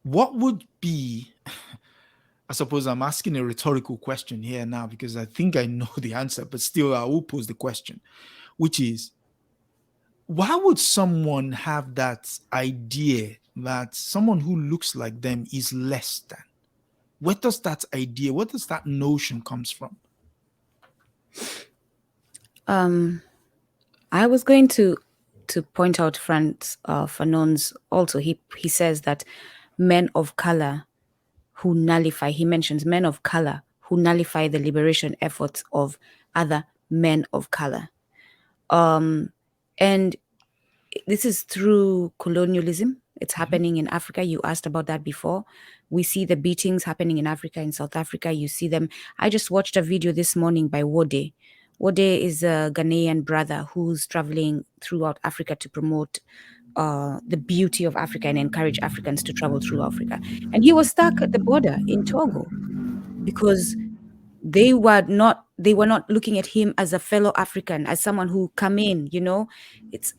what would be, I suppose I'm asking a rhetorical question here now because I think I know the answer, but still I will pose the question, which is, why would someone have that idea that someone who looks like them is less than? Where does that idea, where does that notion comes from? I was going to point out Franz Fanon's also. He says that men of color who nullify. He mentions men of color who nullify the liberation efforts of other men of color. And this is through colonialism. It's happening in Africa. You asked about that before. We see the beatings happening in Africa, in South Africa. You see them. I just watched a video this morning by Wode. Wode is a Ghanaian brother who's traveling throughout Africa to promote the beauty of Africa and encourage Africans to travel through Africa. And he was stuck at the border in Togo because they were not looking at him as a fellow African, as someone who come in, it's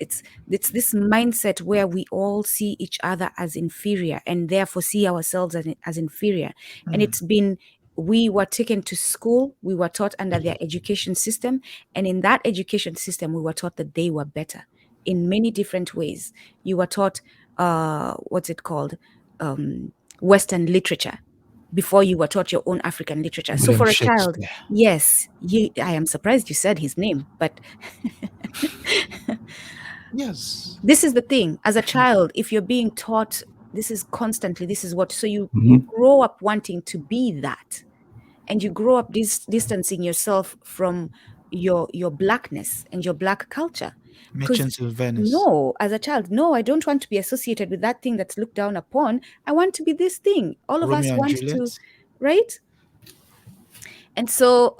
this mindset where we all see each other as inferior and therefore see ourselves as inferior. And it's been, we were taken to school, we were taught under their education system, and in that education system we were taught that they were better in many different ways. You were taught what's it called, Western literature, before you were taught your own African literature. So for a child, yes, I am surprised you said his name, but Yes. This is the thing. As a child, if you're being taught this is constantly, this is what, so you grow up wanting to be that, and you grow up distancing yourself from your blackness and your black culture. Merchants of Venice. No, as a child, no, I don't want to be associated with that thing that's looked down upon. I want to be this thing. All of us want to, right? And so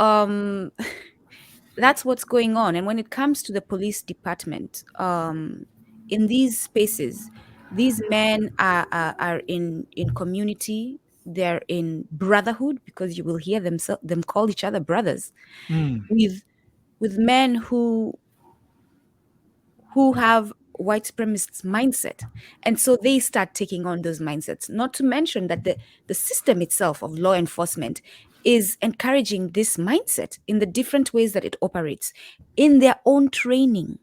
that's what's going on. And when it comes to the police department, in these spaces, these men are in community. They're in brotherhood, because you will hear them call each other brothers, with men who have white supremacist mindset. And so they start taking on those mindsets. Not to mention that the system itself of law enforcement is encouraging this mindset in the different ways that it operates. In their own training,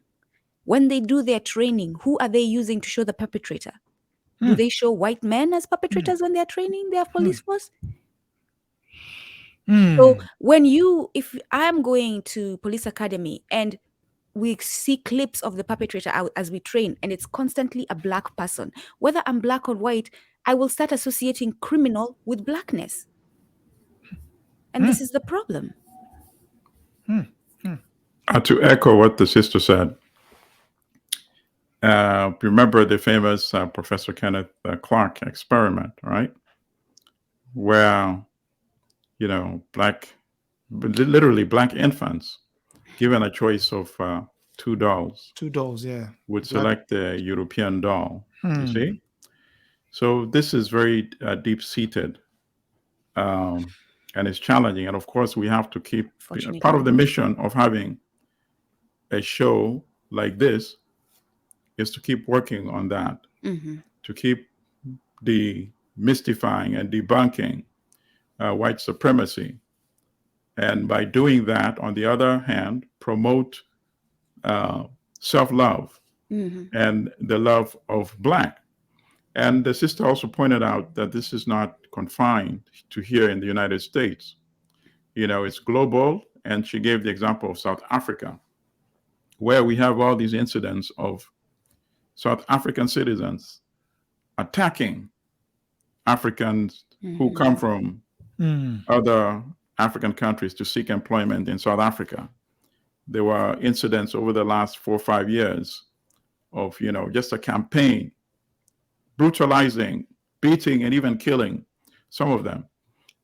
when they do their training, who are they using to show the perpetrator? Do they show white men as perpetrators when they're training their police force? So if I'm going to police academy and we see clips of the perpetrator as we train, and it's constantly a black person, whether I'm black or white, I will start associating criminal with blackness. And this is the problem. To echo what the sister said, remember the famous Professor Kenneth Clark experiment, right? Where, literally black infants given a choice of two dolls. Two dolls, yeah. Would select the European doll, you see? So this is very deep-seated, and it's challenging. And of course, we have to keep, part of the mission of having a show like this is to keep working on that, to keep demystifying and debunking white supremacy. And by doing that, on the other hand, promote self-love and the love of Black. And the sister also pointed out that this is not confined to here in the United States. It's global. And she gave the example of South Africa, where we have all these incidents of South African citizens attacking Africans who come from other African countries to seek employment in South Africa. There were incidents over the last 4 or 5 years of, just a campaign brutalizing, beating, and even killing some of them.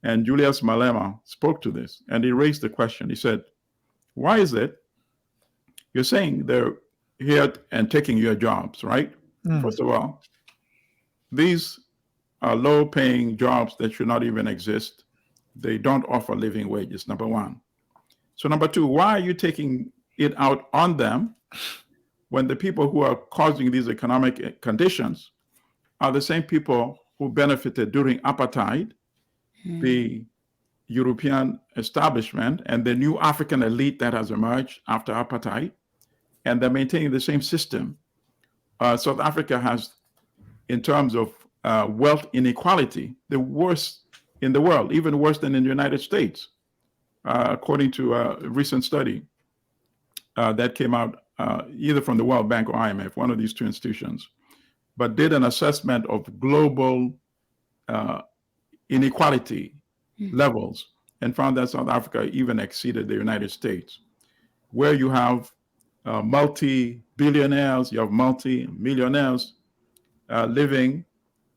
And Julius Malema spoke to this, and he raised the question. He said, why is it you're saying they're here and taking your jobs, right? First of all, these are low-paying jobs that should not even exist. They don't offer living wages, number one. So number two, why are you taking it out on them when the people who are causing these economic conditions are the same people who benefited during apartheid, the European establishment, and the new African elite that has emerged after apartheid, and they're maintaining the same system. South Africa has, in terms of wealth inequality, the worst in the world, even worse than in the United States, according to a recent study that came out either from the World Bank or IMF, one of these two institutions, but did an assessment of global inequality levels and found that South Africa even exceeded the United States, where you have multi-billionaires, you have multi-millionaires living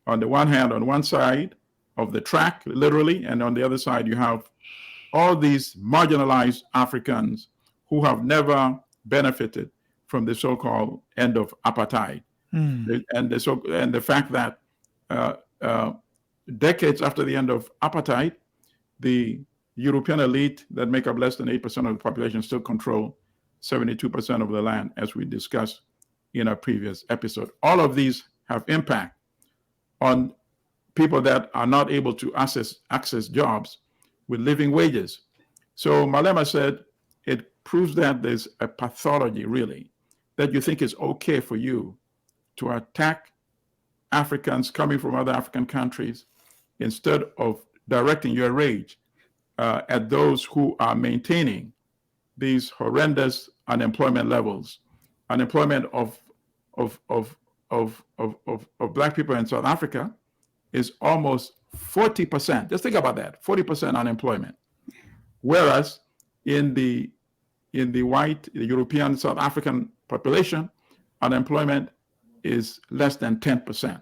on the one hand, on one side of the track, literally, and on the other side, you have all these marginalized Africans who have never benefited from the so-called end of apartheid. And the fact that decades after the end of apartheid, the European elite that make up less than 8% of the population still control 72% of the land, as we discussed in our previous episode. All of these have impact on people that are not able to access jobs with living wages. So Malema said it proves that there's a pathology, really, that you think is okay for you to attack Africans coming from other African countries instead of directing your rage at those who are maintaining these horrendous unemployment levels. Unemployment of Black people in South Africa is almost 40%. Just think about that, 40% unemployment. Whereas in the white, the European, South African population, unemployment is less than 10%.